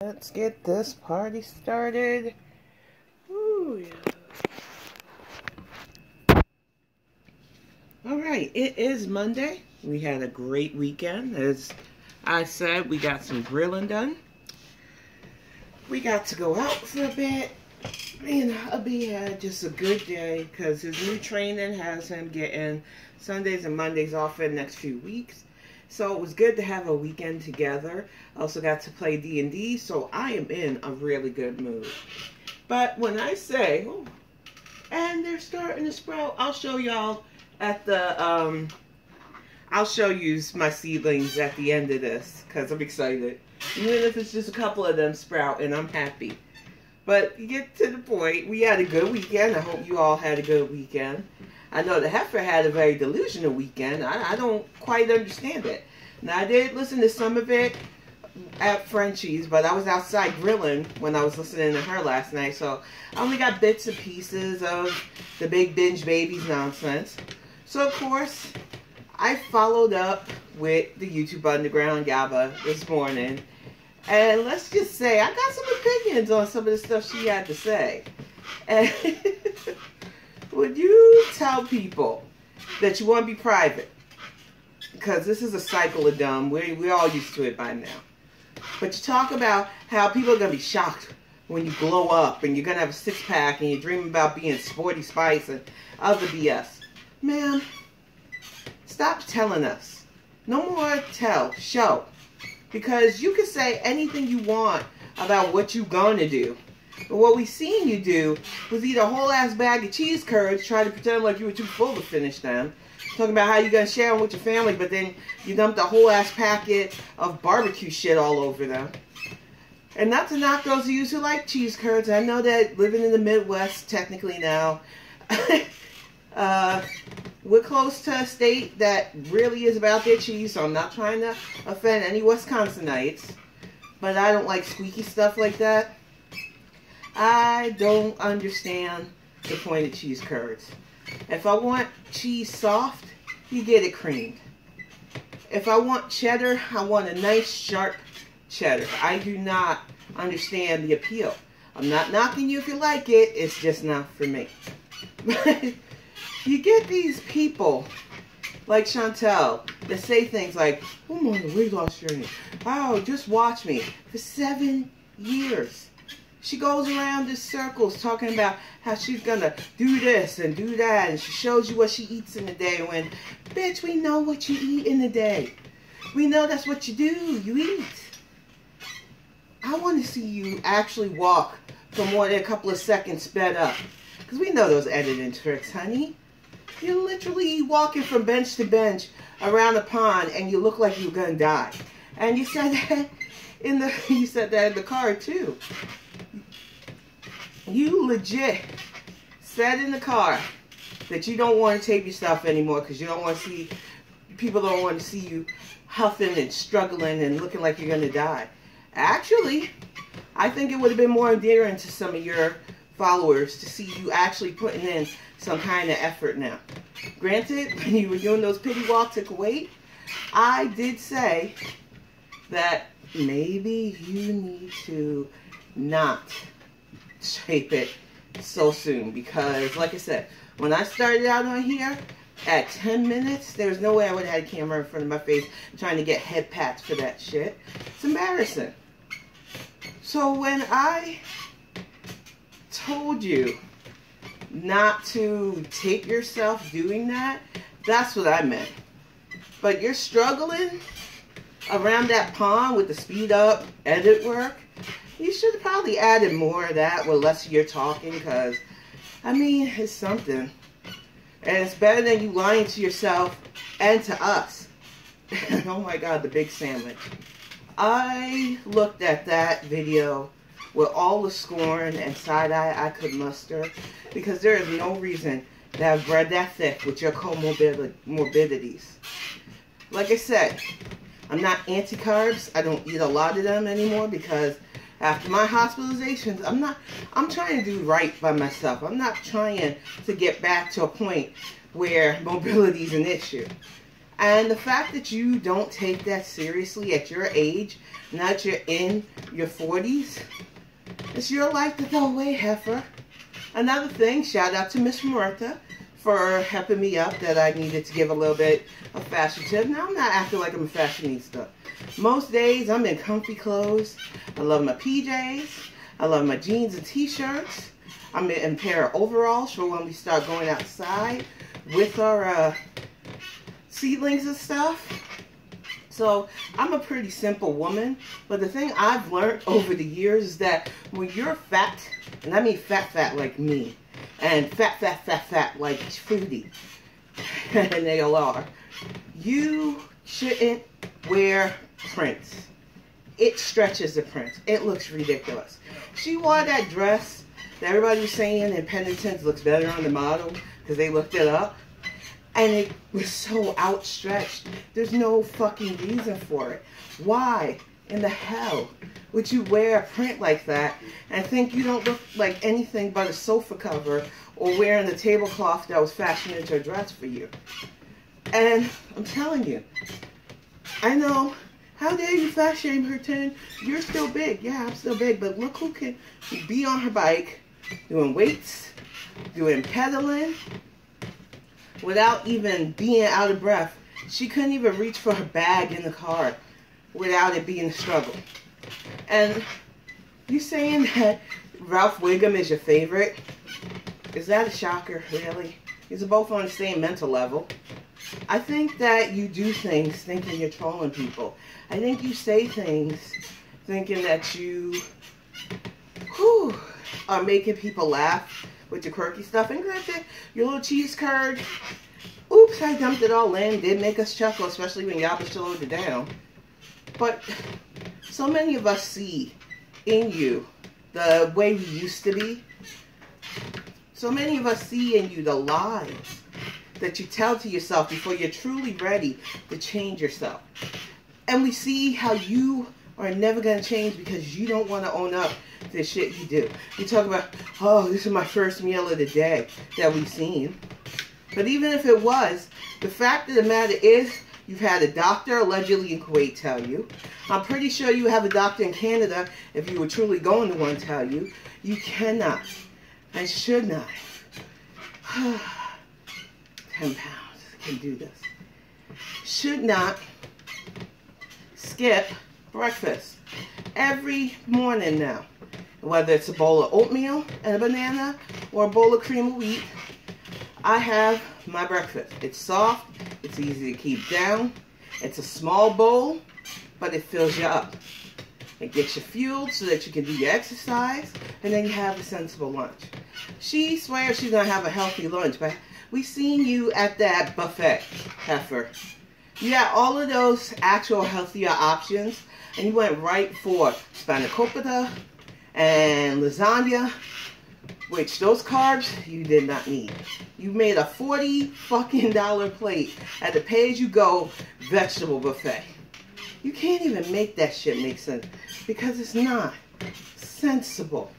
Let's get this party started. Ooh, yeah. Alright, it is Monday. We had a great weekend. As I said, we got some grilling done. We got to go out for a bit. And hubby had just a good day because his new training has him getting Sundays and Mondays off for the next few weeks. So it was good to have a weekend together. I also got to play D&D, so I am in a really good mood. But when I say, oh, and they're starting to sprout, I'll show y'all at the, I'll show you my seedlings at the end of this because I'm excited. Even if it's just a couple of them sprouting, I'm happy. But to get to the point, we had a good weekend. I hope you all had a good weekend. I know the Heffa had a very delusional weekend. I don't quite understand it. Now, I did listen to some of it at Frenchie's, but I was outside grilling when I was listening to her last night, so I only got bits and pieces of the Big Binge Babies nonsense. So, of course, I followed up with the YouTube Underground Yaba this morning, and let's just say I got some opinions on some of the stuff she had to say. And would you tell people that you want to be private? Because this is a cycle of dumb. We're all used to it by now. But you talk about how people are going to be shocked when you glow up and you're going to have a six-pack and you're dreaming about being Sporty Spice and other BS. Man, stop telling us. No more tell, show. Because you can say anything you want about what you're going to do. But what we seen you do was eat a whole ass bag of cheese curds, try to pretend like you were too full to finish them. Talking about how you're going to share them with your family, but then you dumped a whole ass packet of barbecue shit all over them. And not to knock those of you who like cheese curds. I know that living in the Midwest, technically now, we're close to a state that really is about their cheese, so I'm not trying to offend any Wisconsinites. But I don't like squeaky stuff like that. I don't understand the point of cheese curds. If I want cheese soft, you get it creamed. If I want cheddar, I want a nice sharp cheddar. I do not understand the appeal. I'm not knocking you if you like it, it's just not for me. You get these people like Chantel that say things like, oh, I'm on a weight loss journey. Oh, just watch me. For 7 years. She goes around in circles talking about how she's going to do this and do that. And she shows you what she eats in a day. When, bitch, we know what you eat in a day. We know that's what you do. You eat. I want to see you actually walk for more than a couple of seconds sped up. Because we know those editing tricks, honey. You're literally walking from bench to bench around a pond and you look like you're going to die. And you said that in the car too. You legit said in the car that you don't want to tape your stuff anymore because you don't want to see, people don't want to see you huffing and struggling and looking like you're going to die. Actually, I think it would have been more endearing to some of your followers to see you actually putting in some kind of effort now. Granted, when you were doing those pity walks at Kuwait, I did say that maybe you need to not shape it so soon because, like I said, when I started out on here at 10 minutes, there's no way I would have had a camera in front of my face trying to get head pats for that shit. It's embarrassing. So when I told you not to tape yourself doing that, that's what I meant. But you're struggling around that pond with the speed up edit work. You should have probably added more of that with less of your talking because, I mean, it's something. And it's better than you lying to yourself and to us. Oh my God, the big sandwich. I looked at that video with all the scorn and side-eye I could muster because there is no reason to have bread that thick with your comorbidities. Like I said, I'm not anti-carbs. I don't eat a lot of them anymore because after my hospitalizations, I'm trying to do right by myself. I'm not trying to get back to a point where mobility is an issue. And the fact that you don't take that seriously at your age, now that you're in your 40s, it's your life to throw away, Heffa. Another thing, shout out to Miss Martha for helping me up that I needed to give a little bit of fashion tip. Now, I'm not acting like I'm a fashionista. Most days, I'm in comfy clothes. I love my PJs. I love my jeans and t-shirts. I'm in a pair of overalls for when we start going outside with our seedlings and stuff. So I'm a pretty simple woman, but the thing I've learned over the years is that when you're fat, and I mean fat like me, and fat like Foodies, and they all are, you shouldn't wear prints. It stretches the prints. It looks ridiculous. She wore that dress that everybody was saying in Pennington's looks better on the model because they looked it up. And it was so outstretched. There's no fucking reason for it. Why in the hell would you wear a print like that and think you don't look like anything but a sofa cover or wearing the tablecloth that was fashioned into a dress for you? And I'm telling you, I know, how dare you fat shame her 10? You're still big. Yeah, I'm still big. But look who can be on her bike, doing weights, doing pedaling, without even being out of breath. She couldn't even reach for her bag in the car without it being a struggle. And you saying that Ralph Wiggum is your favorite? Is that a shocker, really? These are both on the same mental level. I think that you do things thinking you're trolling people. I think you say things thinking that you are making people laugh with your quirky stuff. And granted, your little cheese curd, oops, I dumped it all in, did make us chuckle, especially when y'all slowed it down. But so many of us see in you the way we used to be. So many of us see in you the lies that you tell to yourself before you're truly ready to change yourself. And we see how you are never going to change because you don't want to own up to the shit you do. You talk about, oh, this is my first meal of the day that we've seen. But even if it was, the fact of the matter is you've had a doctor allegedly in Kuwait tell you. I'm pretty sure you have a doctor in Canada, if you were truly going to one, tell you. You cannot and should not. 10 pounds can do this. Should not skip breakfast every morning now. Whether it's a bowl of oatmeal and a banana or a bowl of cream of wheat, I have my breakfast. It's soft, it's easy to keep down, it's a small bowl, but it fills you up. It gets you fueled so that you can do your exercise, and then you have a sensible lunch. She swears she's going to have a healthy lunch, but we've seen you at that buffet, Heffa. You got all of those actual healthier options, and you went right for spanakopita and lasagna, which those carbs you did not need. You made a $40 fucking plate at the pay-as-you-go vegetable buffet. You can't even make that shit make sense because it's not sensible.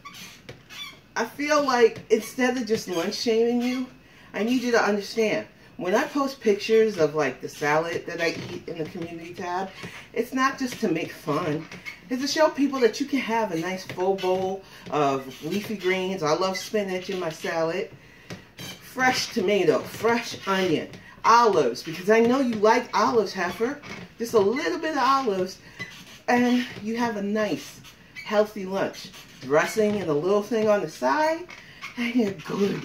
I feel like instead of just lunch shaming you, I need you to understand. When I post pictures of like the salad that I eat in the community tab, it's not just to make fun. It's to show people that you can have a nice full bowl of leafy greens. I love spinach in my salad. Fresh tomato, fresh onion, olives, because I know you like olives, Heffa. Just a little bit of olives, and you have a nice, healthy lunch. Dressing and a little thing on the side, and you're good.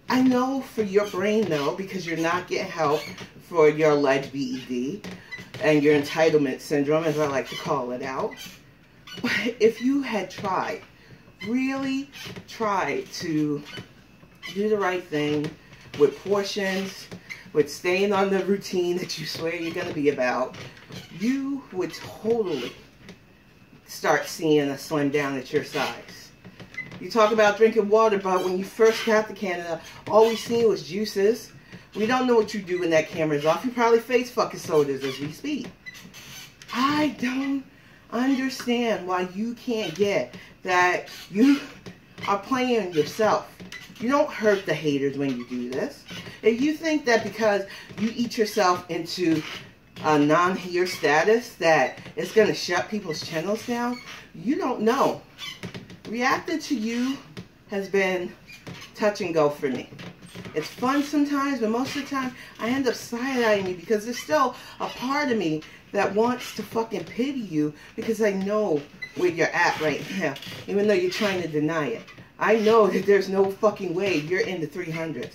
I know for your brain, though, because you're not getting help for your alleged BED and your entitlement syndrome, as I like to call it out. But if you had tried, really tried to do the right thing with portions, with staying on the routine that you swear you're going to be about, you would totally start seeing a slim down at your size. You talk about drinking water, but when you first got to Canada, all we seen was juices. We don't know what you do when that camera's off. You probably face fucking sodas as we speak. I don't understand why you can't get that you are playing yourself. You don't hurt the haters when you do this. If you think that because you eat yourself into a non-hater status that it's going to shut people's channels down, you don't know. Reacting to you has been touch and go for me. It's fun sometimes, but most of the time I end up side-eyeing you because there's still a part of me that wants to fucking pity you because I know where you're at right now, even though you're trying to deny it. I know that there's no fucking way you're in the 300s.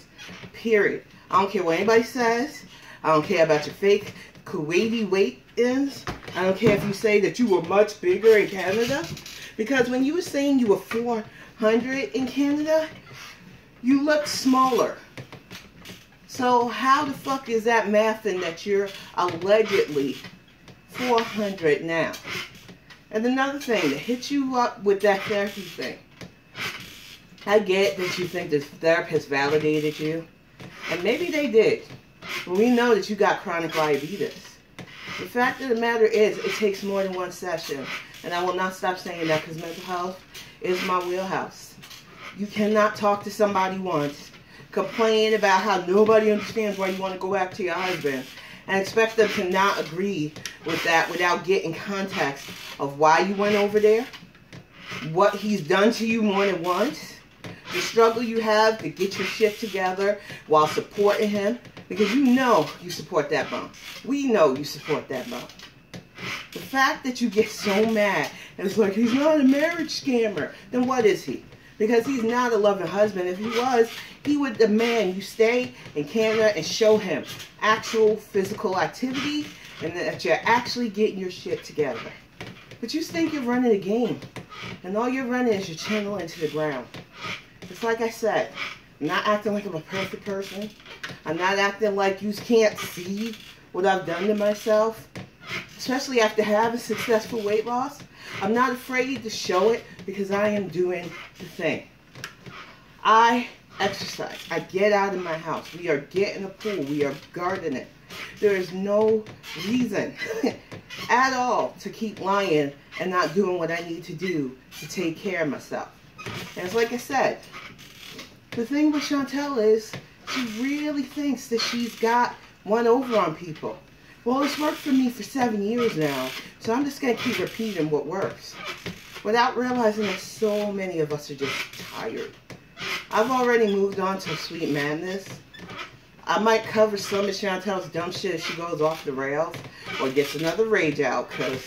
Period. I don't care what anybody says. I don't care about your fake Kuwaiti weigh-ins. I don't care if you say that you were much bigger in Canada. Because when you were saying you were 400 in Canada, you look smaller. So how the fuck is that mathing that you're allegedly 400 now? And another thing, to hit you up with that therapy thing. I get that you think the therapist validated you. And maybe they did. But we know that you got chronic diabetes. The fact of the matter is, it takes more than one session. And I will not stop saying that because mental health is my wheelhouse. You cannot talk to somebody once, complain about how nobody understands why you want to go back to your husband, and expect them to not agree with that without getting context of why you went over there, what he's done to you more than once, the struggle you have to get your shit together while supporting him, because you know you support that bum. We know you support that bum. The fact that you get so mad and it's like, he's not a marriage scammer, then what is he? Because he's not a loving husband. If he was, he would demand you stay in Canada and show him actual physical activity and that you're actually getting your shit together. But you think you're running a game, and all you're running is your channel into the ground. It's like I said, I'm not acting like I'm a perfect person. I'm not acting like you can't see what I've done to myself. Especially after having successful weight loss. I'm not afraid to show it because I am doing the thing. I exercise. I get out of my house. We are getting a pool. We are gardening. There is no reason at all to keep lying and not doing what I need to do to take care of myself. And it's like I said, the thing with Chantel is she really thinks that she's got one over on people. Well, it's worked for me for 7 years now, so I'm just going to keep repeating what works. Without realizing that so many of us are just tired. I've already moved on to Sweet Madness. I might cover some of Chantel's dumb shit if she goes off the rails or gets another rage out, because,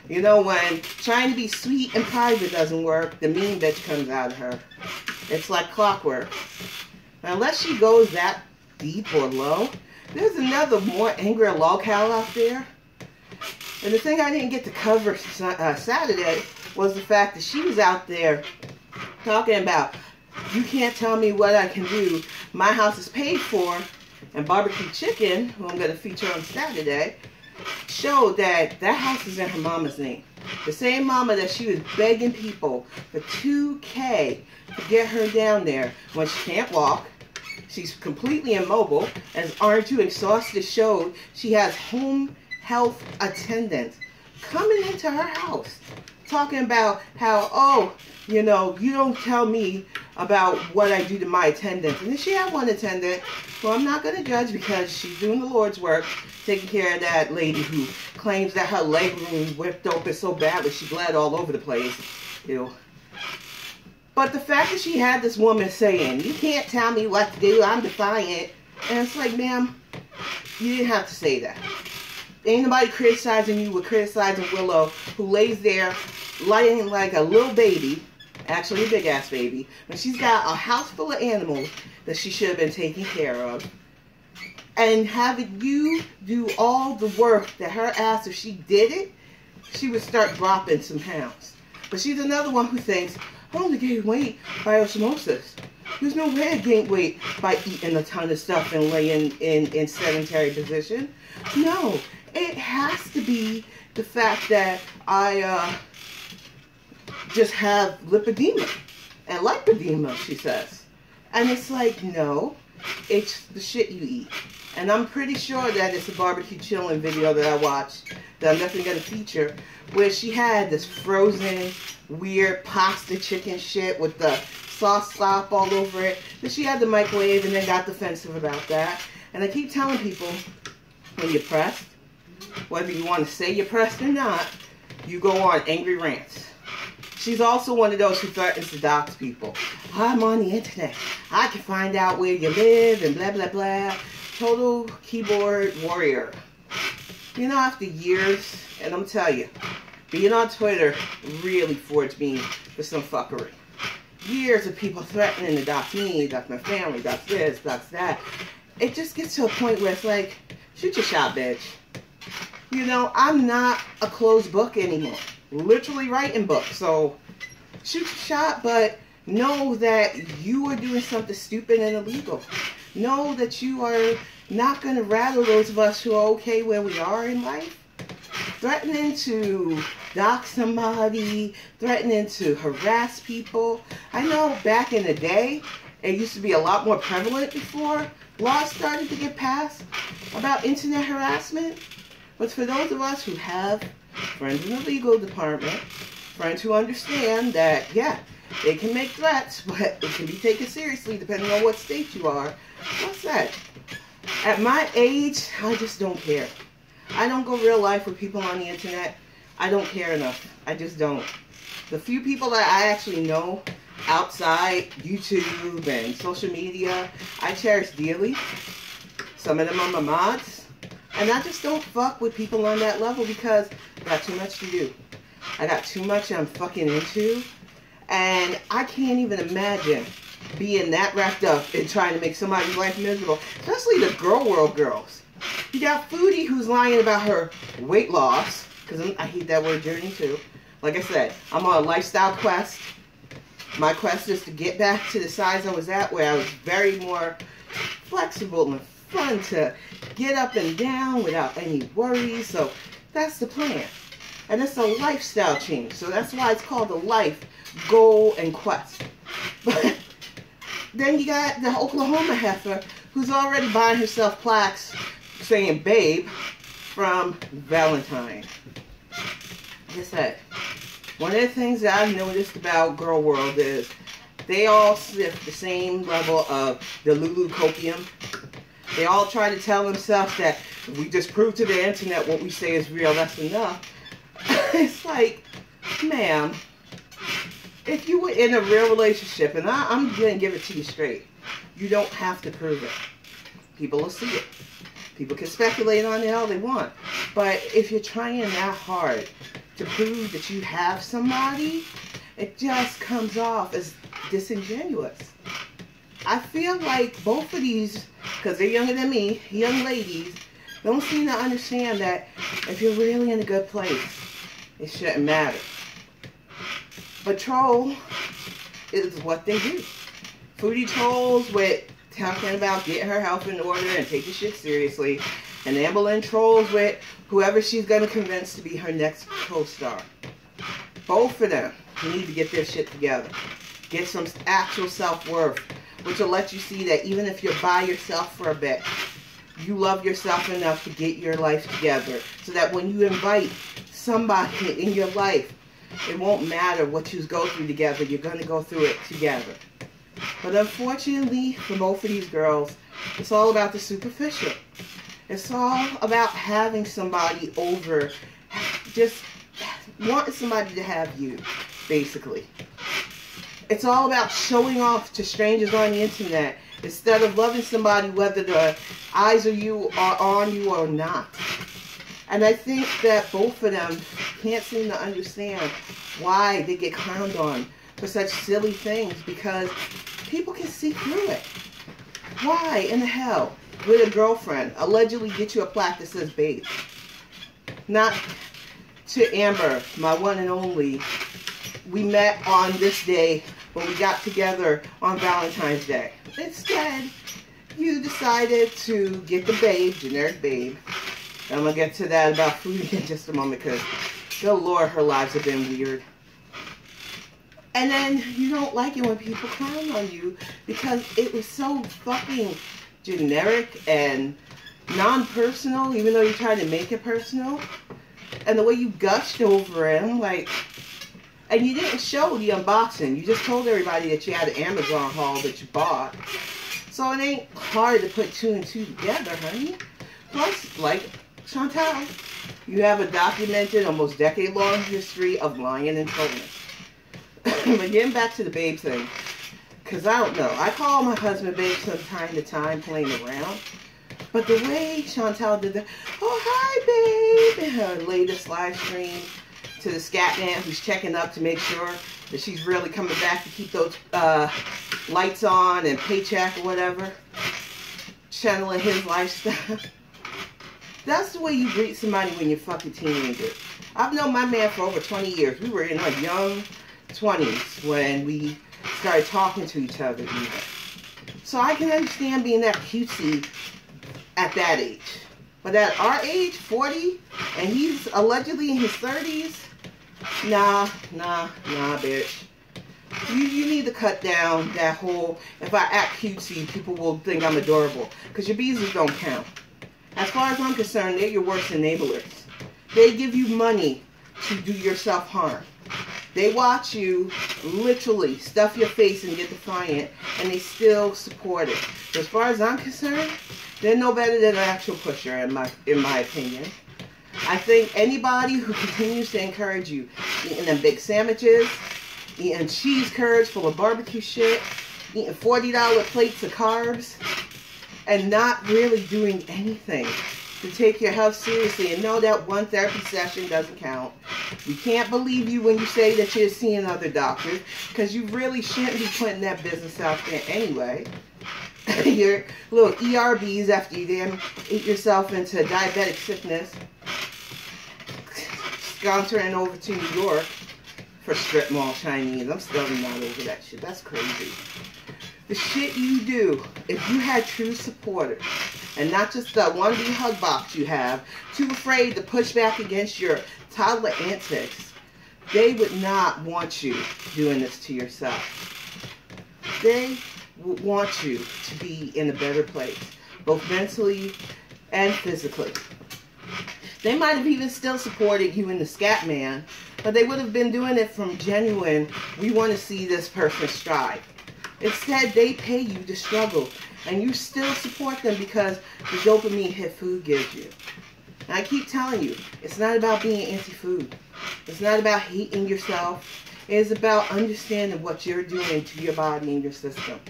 you know, when trying to be sweet and private doesn't work, the mean bitch comes out of her. It's like clockwork. Now, unless she goes that deep or low, there's another more angry lolcow out there. And the thing I didn't get to cover Saturday was the fact that she was out there talking about, you can't tell me what I can do. My house is paid for. And Barbecue Chicken, who I'm going to feature on Saturday, showed that that house is in her mama's name. The same mama that she was begging people for $2K to get her down there when she can't walk. She's completely immobile, as Aren't You Exhausted showed. She has home health attendants coming into her house talking about how, oh, you know, you don't tell me about what I do to my attendants. And if she had one attendant, well, I'm not going to judge because she's doing the Lord's work, taking care of that lady who claims that her leg wound whipped open so badly she bled all over the place. You know. But the fact that she had this woman saying, you can't tell me what to do, I'm defiant. And it's like, ma'am, you didn't have to say that. Ain't nobody criticizing you, we're criticizing Willow, who lays there lying like a little baby, actually a big ass baby, when she's got a house full of animals that she should have been taking care of. And having you do all the work that her ass, if she did it, she would start dropping some pounds. But she's another one who thinks, I only gained weight by osmosis. There's no way I gained weight by eating a ton of stuff and laying in sedentary position. No, it has to be the fact that I just have lipedema and lipedema, she says. And it's like, no, it's the shit you eat. And I'm pretty sure that it's a barbecue chilling video that I watched that I'm definitely going to feature, where she had this frozen weird pasta chicken shit with the sauce slop all over it. Then she had the microwave and then got defensive about that. And I keep telling people, when you're pressed, whether you want to say you're pressed or not, you go on angry rants. She's also one of those who threatens to dox people. I'm on the internet. I can find out where you live and blah, blah, blah. Total keyboard warrior. You know, after years, and I'm telling you, being on Twitter really forged me for some fuckery. Years of people threatening to dox me, dox my family, dox this, dox that. It just gets to a point where it's like, shoot your shot, bitch. You know, I'm not a closed book anymore. Literally writing books. So, shoot your shot, but know that you are doing something stupid and illegal. Know that you are not going to rattle those of us who are okay where we are in life. Threatening to dox somebody, threatening to harass people. I know back in the day, it used to be a lot more prevalent before laws started to get passed about internet harassment. But for those of us who have friends in the legal department, friends who understand that, yeah, they can make threats, but it can be taken seriously depending on what state you are. What's that? At my age, I just don't care. I don't go real life with people on the internet. I don't care enough. I just don't. The few people that I actually know outside YouTube and social media, I cherish dearly. Some of them are my mods. And I just don't fuck with people on that level because I got too much to do. I got too much I'm fucking into. And I can't even imagine being that wrapped up in trying to make somebody's life miserable. Especially the girl world girls. You got Foodie who's lying about her weight loss. Because I hate that word journey too. Like I said, I'm on a lifestyle quest. My quest is to get back to the size I was at where I was very more flexible and fun to get up and down without any worries. So that's the plan. And it's a lifestyle change. So that's why it's called a life goal and quest. But then you got the Oklahoma Heffa who's already buying herself plaques saying babe from Valentine. Like I said, one of the things that I've noticed about Girl World is they all sniff the same level of Delulu copium. They all try to tell themselves that if we just prove to the internet what we say is real, that's enough. It's like, ma'am, if you were in a real relationship, and I'm going to give it to you straight, you don't have to prove it. People will see it. People can speculate on it all they want. But if you're trying that hard to prove that you have somebody, it just comes off as disingenuous. I feel like both of these, because they're younger than me, young ladies, don't seem to understand that if you're really in a good place, it shouldn't matter. But troll is what they do. Foodie trolls with talking about getting her health in order and taking shit seriously. And Amberlynn trolls with whoever she's going to convince to be her next co-star. Both of them need to get their shit together. Get some actual self-worth, which will let you see that even if you're by yourself for a bit, you love yourself enough to get your life together. So that when you invite somebody in your life, it won't matter what you go through together. You're going to go through it together. But unfortunately, for both of these girls, it's all about the superficial. It's all about having somebody over, just wanting somebody to have you, basically. It's all about showing off to strangers on the internet instead of loving somebody whether the eyes of you are on you or not. And I think that both of them can't seem to understand why they get clowned on for such silly things, because people can see through it. Why in the hell would a girlfriend allegedly get you a plaque that says babe? Not to Amber, my one and only. We met on this day when we got together on Valentine's Day. Instead, you decided to get the babe, generic babe. And I'm going to get to that about Foodie in just a moment because, good Lord, her lives have been weird. And then you don't like it when people clown on you because it was so fucking generic and non-personal, even though you're trying to make it personal. And the way you gushed over it, I'm like... And you didn't show the unboxing. You just told everybody that you had an Amazon haul that you bought. So it ain't hard to put 2 and 2 together, honey. Plus, like Chantal, you have a documented, almost decade-long history of lying and trolling. But getting back to the babe thing, because I don't know. I call my husband babe from time to time, playing around. But the way Chantal did that, oh, hi, babe, in her latest live stream to the scat man who's checking up to make sure that she's really coming back to keep those lights on and paycheck or whatever, channeling his lifestyle. That's the way you greet somebody when you're fucking teenager. I've known my man for over 20 years. We were in our young 20s when we started talking to each other even. So I can understand being that cutesy at that age. But at our age, 40, and he's allegedly in his 30s, nah, bitch. You need to cut down that whole, if I act cutesy, people will think I'm adorable. Because your beezers don't count. As far as I'm concerned, they're your worst enablers. They give you money to do yourself harm. They watch you literally stuff your face and get defiant, and they still support it. So as far as I'm concerned, they're no better than an actual pusher, in my opinion. I think anybody who continues to encourage you eating them big sandwiches, eating cheese curds full of barbecue shit, eating $40 plates of carbs, and not really doing anything to take your health seriously and know that one therapy session doesn't count. We can't believe you when you say that you're seeing other doctors, because you really shouldn't be putting that business out there anyway. Your little ERBs after you damn eat yourself into diabetic sickness, scontering over to New York for strip mall Chinese. I'm still not over that shit. That's crazy. The shit you do, if you had true supporters, and not just the wannabe hug box you have, too afraid to push back against your toddler antics, they would not want you doing this to yourself. They would want you to be in a better place, both mentally and physically. They might have even still supported you in the scat man, but they would have been doing it from genuine, we want to see this person strive. Instead, they pay you to struggle, and you still support them because the dopamine hit food gives you. And I keep telling you, it's not about being anti-food. It's not about hating yourself. It is about understanding what you're doing to your body and your system.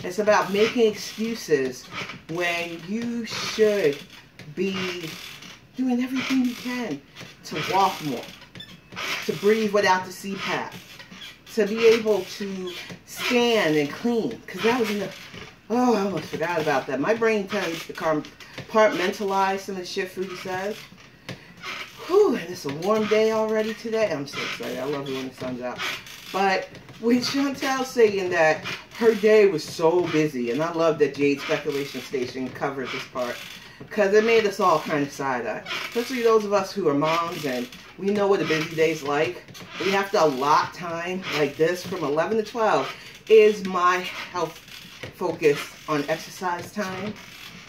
It's about making excuses when you should be doing everything you can to walk more, to breathe without the CPAP, to be able to stand and clean. Because that was oh, I almost forgot about that. My brain tends to compartmentalize some of the shit Foodie says. Whew, and it's a warm day already today. I'm so excited. I love it when the sun's out. But with Chantal saying that her day was so busy, and I love that Jade Speculation Station covered this part, because it made us all kind of side-eye. Especially those of us who are moms and we know what a busy day's like. We have to allot time like this from 11 to 12 is my health focus on exercise time.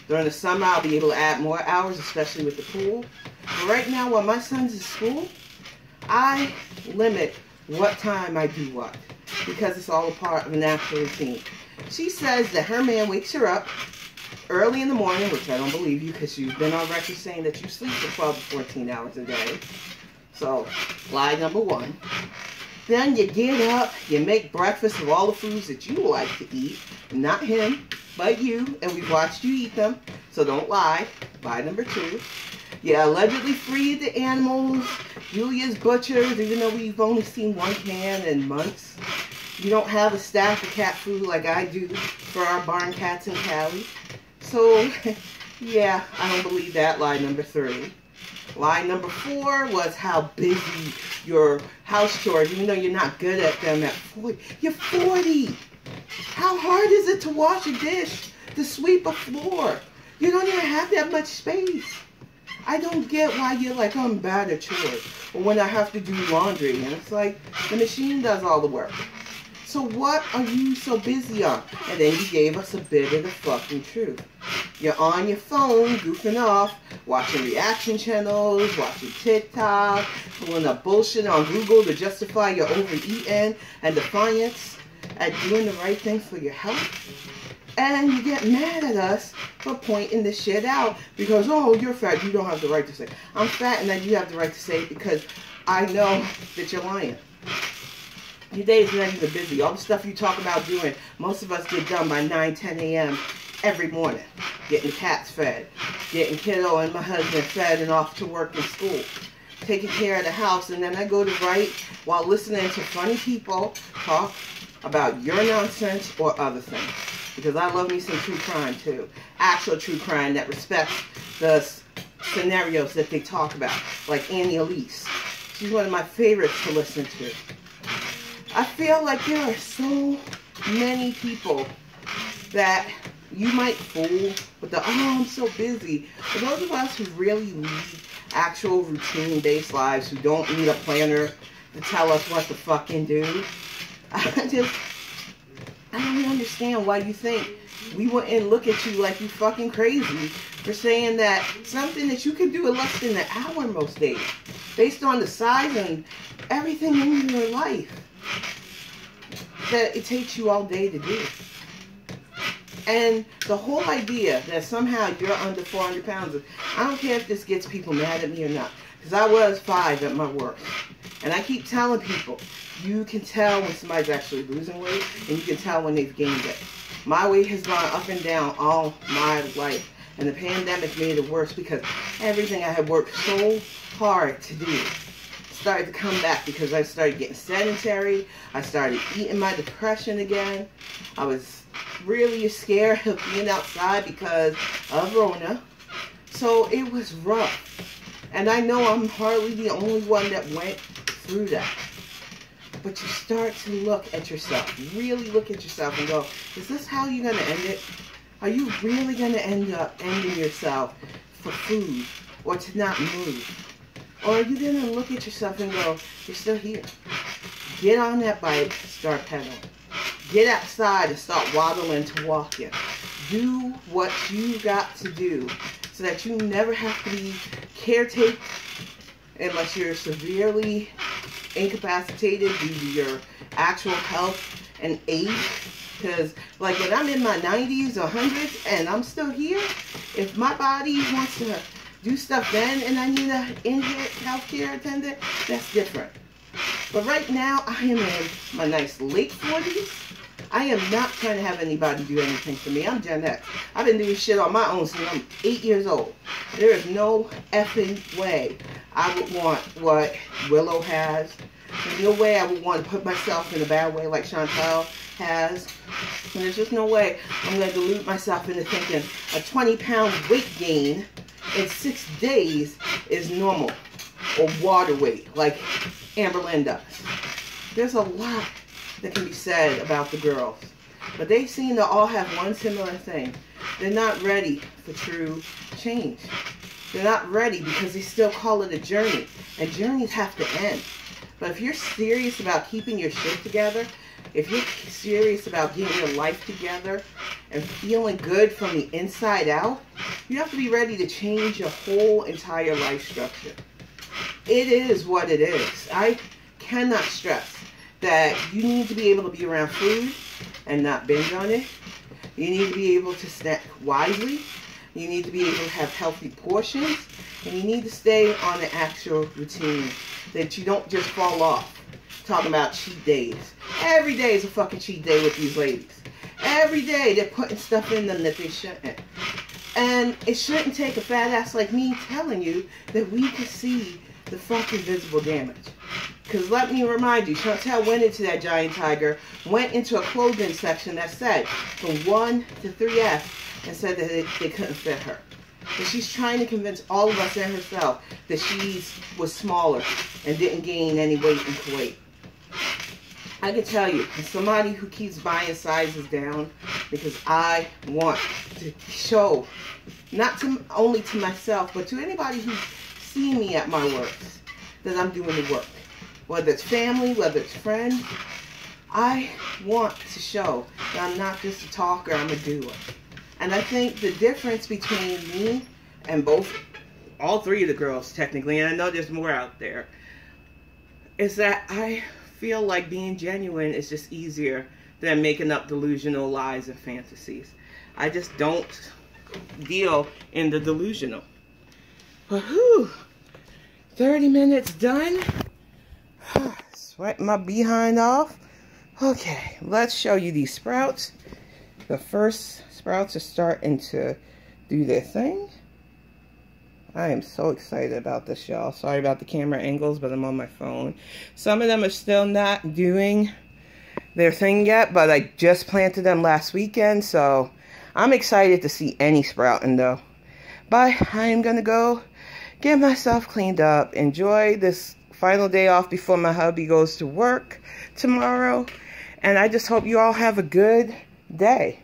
During the summer, I'll be able to add more hours, especially with the pool. But right now, while my son's in school, I limit what time I do what, because it's all a part of a natural routine. She says that her man wakes her up early in the morning, which I don't believe you, because you've been on record saying that you sleep for 12 to 14 hours a day. So, lie number one. Then you get up, you make breakfast of all the foods that you like to eat. Not him, but you, and we've watched you eat them, so don't lie. Lie number two. You allegedly feed the animals. Julia's butchered, even though we've only seen one can in months. You don't have a staff of cat food like I do for our barn cats in Cali. So, yeah, I don't believe that. Lie number three. Lie number four was how busy your house chores, even though you're not good at them at 40. You're 40. How hard is it to wash a dish, to sweep a floor? You don't even have that much space. I don't get why you're like, I'm bad at chores. Or when I have to do laundry, and it's like, the machine does all the work. So what are you so busy on? And then you gave us a bit of the fucking truth. You're on your phone, goofing off, watching reaction channels, watching TikTok, pulling up bullshit on Google to justify your overeating and defiance at doing the right thing for your health. And you get mad at us for pointing this shit out because, oh, you're fat, you don't have the right to say it. I'm fat and then you have the right to say it because I know that you're lying. Your day is not even busy. All the stuff you talk about doing, most of us get done by 9, 10 a.m. every morning. Getting the cats fed, getting kiddo and my husband fed and off to work and school, taking care of the house, and then I go to write while listening to funny people talk about your nonsense or other things. Because I love me some true crime too. Actual true crime that respects the scenarios that they talk about. Like Annie Elise. She's one of my favorites to listen to. I feel like there are so many people that you might fool with the, oh, I'm so busy. For those of us who really lead actual routine-based lives, who don't need a planner to tell us what to fucking do, I don't understand why you think we wouldn't look at you like you fucking crazy for saying that something that you can do in less than an hour most days, based on the size and everything in your life, that it takes you all day to do. And the whole idea that somehow you're under 400 pounds, I don't care if this gets people mad at me or not, because I was 5 at my worst. And I keep telling people, you can tell when somebody's actually losing weight, and you can tell when they've gained it. My weight has gone up and down all my life, and the pandemic made it worse because everything I had worked so hard to do started to come back because I started getting sedentary. I started eating my depression again. I was really scared of being outside because of Rona. So it was rough. And I know I'm hardly the only one that went through that. But you start to look at yourself, really look at yourself and go, is this how you're going to end it? Are you really going to end up ending yourself for food or to not move? Or are you going to look at yourself and go, you're still here. Get on that bike, start pedaling. Get outside and start waddling to walking. Do what you got to do so that you never have to be caretaker unless you're severely incapacitated due to your actual health and age. Because like when I'm in my 90s or 100s and I'm still here, if my body wants to do stuff then and I need a in-here healthcare attendant, that's different. But right now I am in my nice late 40s. I am not trying to have anybody do anything for me. I'm Gen X. I've been doing shit on my own since I'm 8 years old. There is no effing way I would want what Willow has. There's no way I would want to put myself in a bad way like Chantel has. And there's just no way I'm going to delude myself into thinking a 20-pound weight gain in 6 days is normal or water weight like Amberlynn does. There's a lot that can be said about the girls, but they seem to all have one similar thing. They're not ready for true change. They're not ready because they still call it a journey, and journeys have to end. But if you're serious about keeping your shit together, if you're serious about getting your life together and feeling good from the inside out, you have to be ready to change your whole entire life structure. It is what it is. I cannot stress that you need to be able to be around food and not binge on it. You need to be able to snack wisely. You need to be able to have healthy portions. And you need to stay on an actual routine that you don't just fall off. Talking about cheat days. Every day is a fucking cheat day with these ladies. Every day they're putting stuff in them that they shouldn't. And it shouldn't take a fat ass like me telling you that we can see the fucking visible damage. Because let me remind you, Chantel went into that giant tiger, went into a clothing section that said from 1 to 3F and said that they couldn't fit her. But she's trying to convince all of us and herself that she was smaller and didn't gain any weight in Kuwait. I can tell you, as somebody who keeps buying sizes down, because I want to show, not only to myself, but to anybody who's seen me at my worst, that I'm doing the work. Whether it's family, whether it's friends, I want to show that I'm not just a talker, I'm a doer. And I think the difference between me and both all three of the girls technically, and I know there's more out there, is that I feel like being genuine is just easier than making up delusional lies and fantasies. I just don't deal in the delusional. But whew, 30 minutes done. Sweat my behind off. Okay, let's show you these sprouts. The first sprouts are starting to do their thing. I am so excited about this, y'all. Sorry about the camera angles, but I'm on my phone. Some of them are still not doing their thing yet, but I just planted them last weekend, so I'm excited to see any sprouting though. But I am gonna go get myself cleaned up, enjoy this final day off before my hubby goes to work tomorrow, and I just hope you all have a good day.